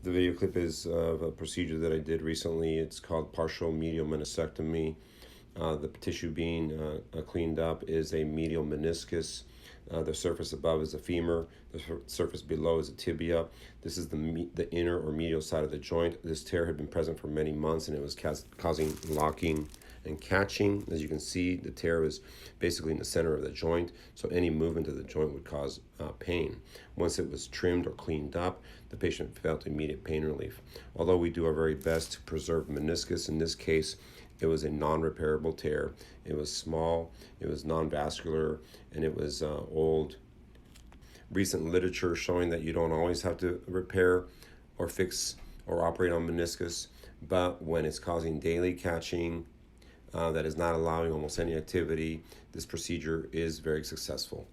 The video clip is of a procedure that I did recently. It's called partial medial meniscectomy. The tissue being cleaned up is a medial meniscus. The surface above is a femur. The surface below is a tibia. This is the inner or medial side of the joint. This tear had been present for many months, and it was causing locking and catching. As you can see, the tear was basically in the center of the joint, so any movement of the joint would cause pain. Once it was trimmed or cleaned up, the patient felt immediate pain relief. Although we do our very best to preserve meniscus, in this case, it was a non-repairable tear. It was small, it was non-vascular, and it was old. Recent literature showing that you don't always have to repair or fix or operate on meniscus, but when it's causing daily catching, that is not allowing almost any activity, this procedure is very successful.